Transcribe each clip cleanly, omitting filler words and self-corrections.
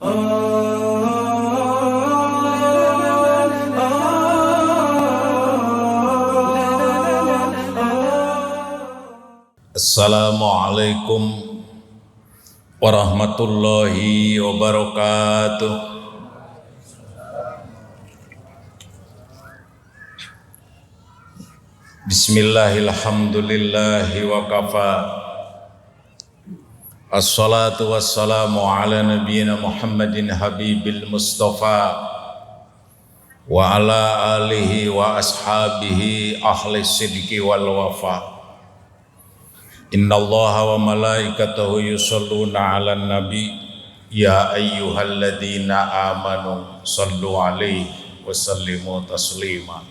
Assalamualaikum warahmatullahi wabarakatuh. Bismillahirrahmanirrahim wa kafa. Assalatu wassalamu ala nabiyyina Muhammadin habibil mustafa wa ala alihi wa ashabihi ahli sidqi wal wafa. Innallaha wa malaikatahu yusholluna 'alan nabi ya ayyuhalladzina amanu shallu 'alaihi wa sallimu taslima.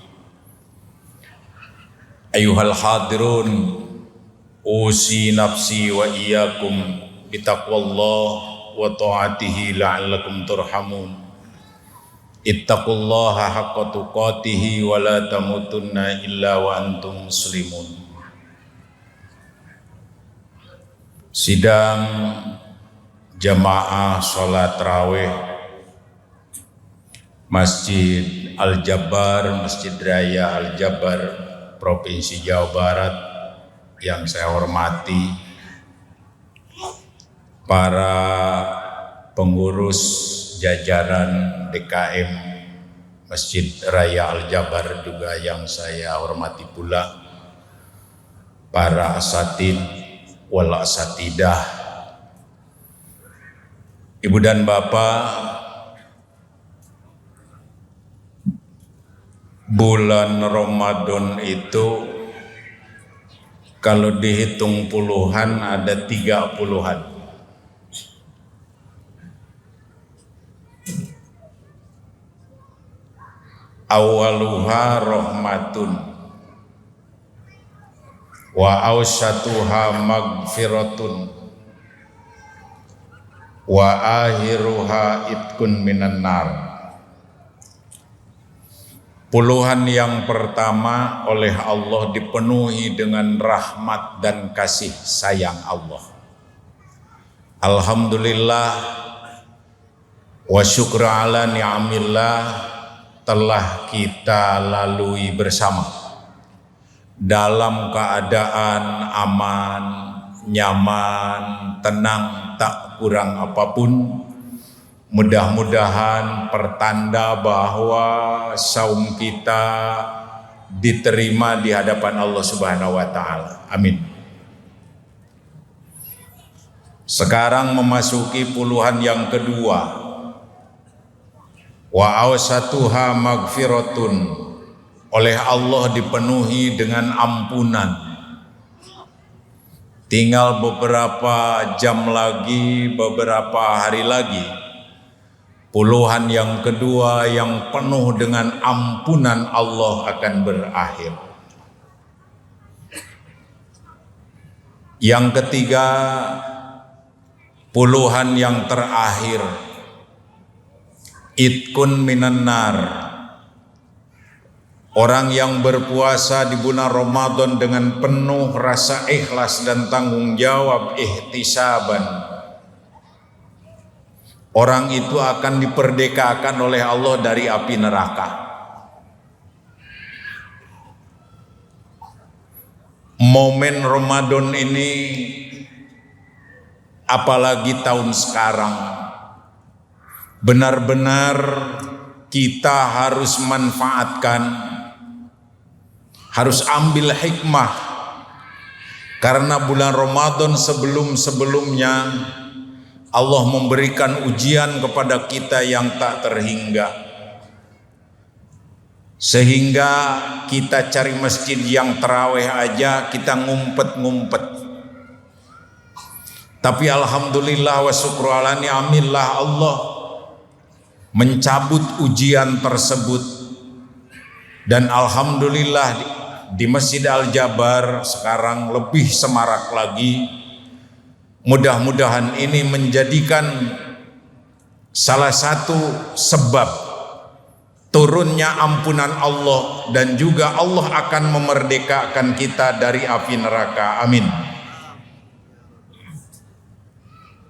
Ayyuhal hadirun, usi nafsi wa iyyakum bitaqwallahi wa ta'atihi la'allakum turhamun. Ittaqullaha haqqa tuqatihi wa la tamutunna illa wa antum muslimun. Sidang jamaah sholat tarawih Masjid Al-Jabar, Masjid Raya Al-Jabar, Provinsi Jawa Barat yang saya hormati, para pengurus jajaran DKM Masjid Raya Al-Jabar juga yang saya hormati pula, para asatid wal asatidah, ibu dan bapak, bulan Ramadan itu kalau dihitung puluhan ada 30-an. Awaluha rahmatun wa awsatuha magfiratun wa akhiruha itkun minan nar. Puluhan yang pertama oleh Allah dipenuhi dengan rahmat dan kasih sayang Allah. Alhamdulillah wa syukru ala ni'amillah, telah kita lalui bersama dalam keadaan aman, nyaman, tenang, tak kurang apapun. Mudah-mudahan pertanda bahwa saum kita diterima di hadapan Allah Subhanahu wa taala. Amin. Sekarang memasuki puluhan yang kedua. Wa awsatuha magfiratun, oleh Allah dipenuhi dengan ampunan. Tinggal beberapa jam lagi, beberapa hari lagi, puluhan yang kedua yang penuh dengan ampunan Allah akan berakhir. Yang ketiga, puluhan yang terakhir, itkun minan nar. Orang yang berpuasa di bulan Ramadan dengan penuh rasa ikhlas dan tanggung jawab, ihtisaban, orang itu akan diperdekakan oleh Allah dari api neraka. Momen Ramadan ini, apalagi tahun sekarang, benar-benar kita harus manfaatkan, harus ambil hikmah, karena bulan Ramadan sebelum-sebelumnya Allah memberikan ujian kepada kita yang tak terhingga, sehingga kita cari masjid yang tarawih aja kita ngumpet-ngumpet. Tapi alhamdulillah wa syukru ala ni'amillah, Allah mencabut ujian tersebut, dan alhamdulillah di Masjid Al-Jabar sekarang lebih semarak lagi. Mudah-mudahan ini menjadikan salah satu sebab turunnya ampunan Allah, dan juga Allah akan memerdekakan kita dari api neraka. Amin.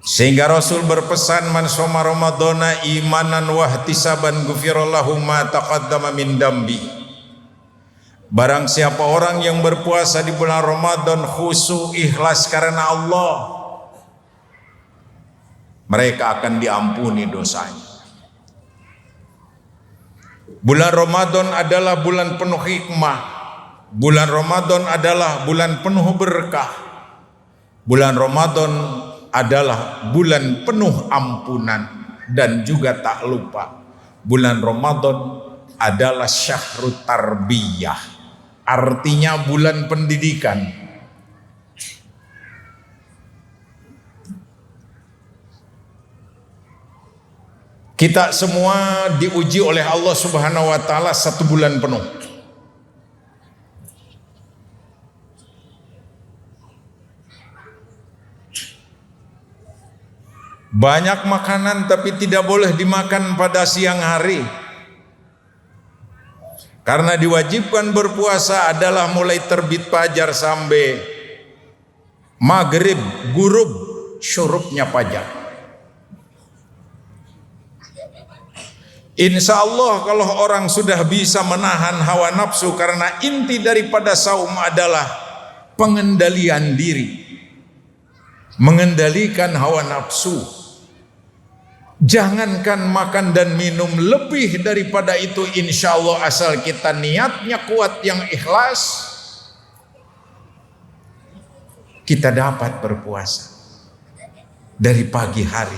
Sehingga Rasul berpesan, man shoma ramadhana imanan wa ihtisaban ghufirallahu ma taqaddama min dambi. Barang siapa orang yang berpuasa di bulan Ramadan khusyuk ikhlas karena Allah, mereka akan diampuni dosanya. Bulan Ramadan adalah bulan penuh hikmah. Bulan Ramadan adalah bulan penuh berkah. Bulan Ramadan adalah bulan penuh ampunan. Dan juga tak lupa, bulan Ramadan adalah syahrut tarbiyah, artinya bulan pendidikan. Kita semua diuji oleh Allah Subhanahu wa taala 1 bulan penuh. Banyak makanan tapi tidak boleh dimakan pada siang hari. Karena diwajibkan berpuasa adalah mulai terbit fajar sampai maghrib, gurub, syurupnya fajar. Insya Allah kalau orang sudah bisa menahan hawa nafsu, karena inti daripada saum adalah pengendalian diri, mengendalikan hawa nafsu. Jangankan makan dan minum, lebih daripada itu insya Allah asal kita niatnya kuat yang ikhlas, kita dapat berpuasa dari pagi hari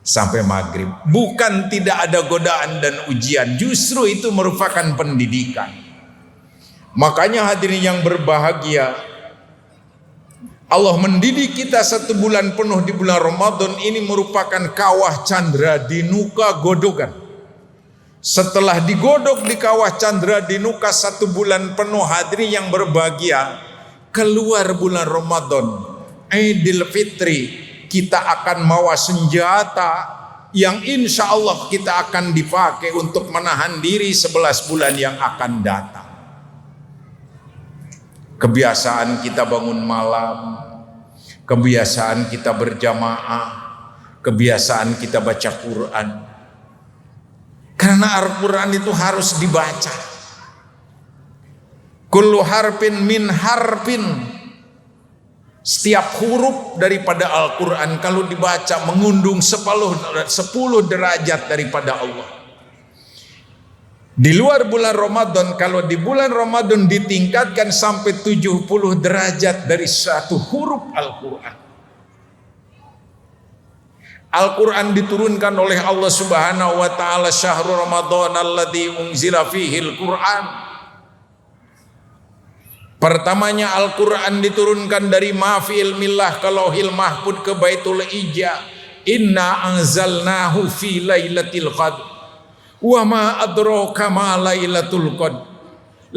sampai maghrib. Bukan tidak ada godaan dan ujian, justru itu merupakan pendidikan. Makanya hadirin yang berbahagia, Allah mendidik kita 1 bulan penuh di bulan Ramadan ini merupakan kawah candra dinuka godokan. Setelah digodok di kawah candra dinuka 1 bulan penuh, hadirin yang berbahagia, keluar bulan Ramadan, Idul Fitri, kita akan mawa senjata yang insya Allah kita akan dipakai untuk menahan diri 11 bulan yang akan datang. Kebiasaan kita bangun malam, kebiasaan kita berjamaah, kebiasaan kita baca Quran. Karena Al-Quran itu harus dibaca. Kullu harfin min harfin. Setiap huruf daripada Al-Quran kalau dibaca mengundung 10 derajat daripada Allah. Di luar bulan Ramadan, kalau di bulan Ramadan ditingkatkan sampai 70 derajat dari 1 huruf Al-Quran. Al-Quran diturunkan oleh Allah Subhanahu wa taala, syahrul Ramadan alladzi unzila fihi Al-Quran. Pertamanya Al-Quran diturunkan dari Mafi ilmillah ke Lauhil Mahfud ke Baitul Ija. Inna anzalnahu fi lailatul qadr. Wa ma adraka ma lailatul qadr.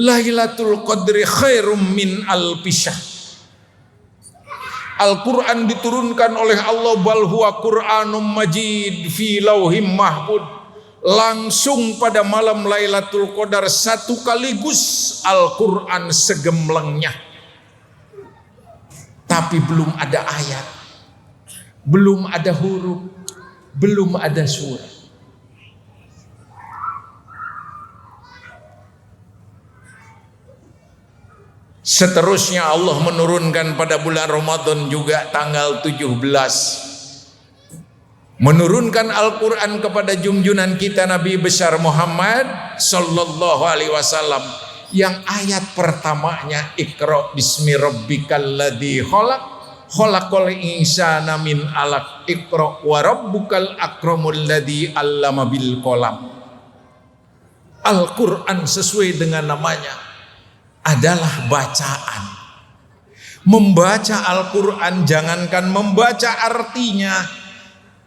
Lailatul qadri khairum min alfi syahr. Al-Quran diturunkan oleh Allah, bal huwa Qur'anum majid fi lauhim mahfud. Langsung pada malam Lailatul Qadar, 1 kaligus Al-Quran segemblengnya. Tapi belum ada ayat, belum ada huruf, belum ada surah. Seterusnya Allah menurunkan pada bulan Ramadan juga tanggal 17, menurunkan Al-Quran kepada junjungan kita Nabi besar Muhammad sallallahu alaihi wasallam, yang ayat pertamanya Iqra bismi rabbikal ladzi khalaq khalaqal insana min alaq Iqra wa rabbukal akramul ladzi 'allama bil qalam. Al-Quran sesuai dengan namanya adalah bacaan. Membaca Al-Quran, jangankan membaca artinya,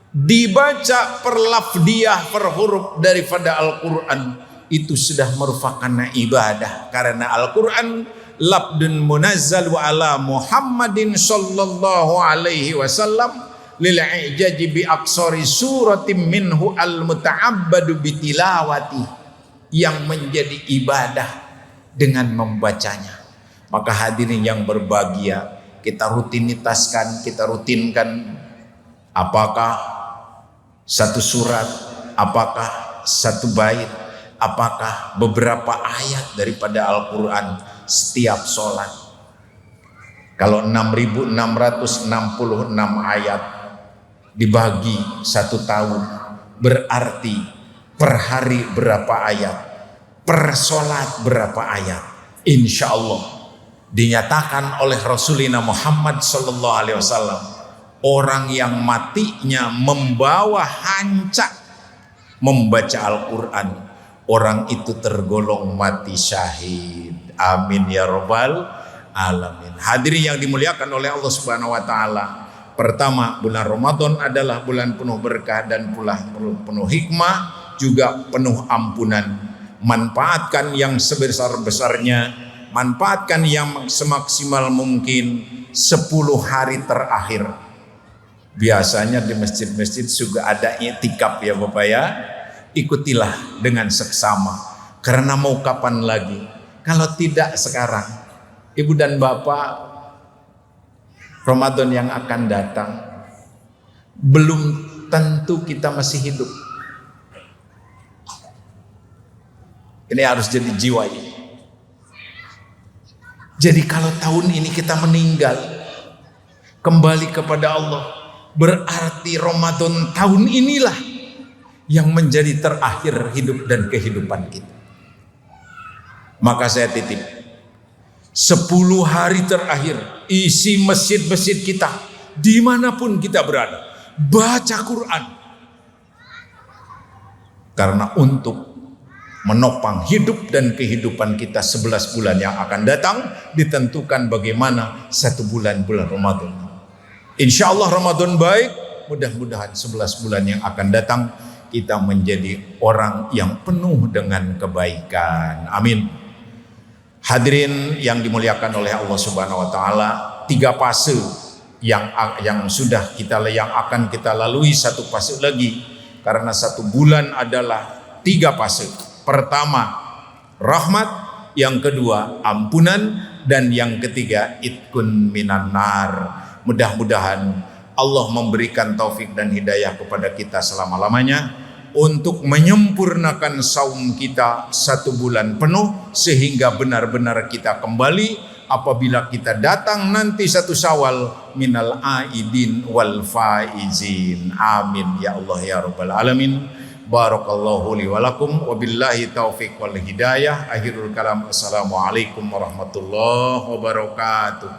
dibaca per lafdiyah, per huruf daripada Al-Quran, itu sudah merupakan ibadah. Karena Al-Quran labdun munazzalu ala Muhammadin sallallahu alaihi wasallam lil ijaji bi aqsari suratim minhu al-muta'abbadu bitilawati, yang menjadi ibadah dengan membacanya. Maka hadirin yang berbahagia, kita rutinkan Apakah satu surat? Apakah satu bait? Apakah beberapa ayat daripada Al-Quran setiap sholat? Kalau 6.666 ayat dibagi 1 tahun, berarti per hari berapa ayat, per sholat berapa ayat. Insya Allah dinyatakan oleh Rasulina Muhammad Sallallahu Alaihi Wasallam, orang yang matinya membawa hancak membaca Al-Quran, orang itu tergolong mati syahid. Amin ya rabbal alamin. Hadirin yang dimuliakan oleh Allah Subhanahu wa taala, pertama, bulan Ramadan adalah bulan penuh berkah dan penuh hikmah, juga penuh ampunan. Manfaatkan yang sebesar-besarnya, manfaatkan yang semaksimal mungkin 10 hari terakhir. Biasanya di masjid-masjid juga ada i'tikaf ya Bapak ya. Ikutilah dengan seksama, karena mau kapan lagi? Kalau tidak sekarang, Ibu dan Bapak, Ramadan yang akan datang belum tentu kita masih hidup. Ini harus jadi jiwa ini. Jadi kalau tahun ini kita meninggal kembali kepada Allah, berarti Ramadan tahun inilah yang menjadi terakhir hidup dan kehidupan kita. Maka saya titip 10 hari terakhir, isi masjid-masjid kita dimanapun kita berada, baca Quran, karena untuk menopang hidup dan kehidupan kita 11 bulan yang akan datang, ditentukan bagaimana 1 bulan Ramadan. Insya Allah Ramadan baik, mudah-mudahan 11 bulan yang akan datang kita menjadi orang yang penuh dengan kebaikan. Amin. Hadirin yang dimuliakan oleh Allah Subhanahu wa taala, 3 fase yang akan kita lalui, 1 fase lagi, karena 1 bulan adalah 3 fase. Pertama rahmat, yang kedua ampunan, dan yang ketiga itkun minan nar. Mudah-mudahan Allah memberikan taufik dan hidayah kepada kita selama-lamanya untuk menyempurnakan saum kita 1 bulan penuh, sehingga benar-benar kita kembali apabila kita datang nanti 1 Syawal minal aidin wal faizin. Amin ya Allah ya rabbal alamin. Barakallahu li wa lakum, wabillahi taufiq wal hidayah. Akhirul kalam, assalamualaikum warahmatullahi wabarakatuh.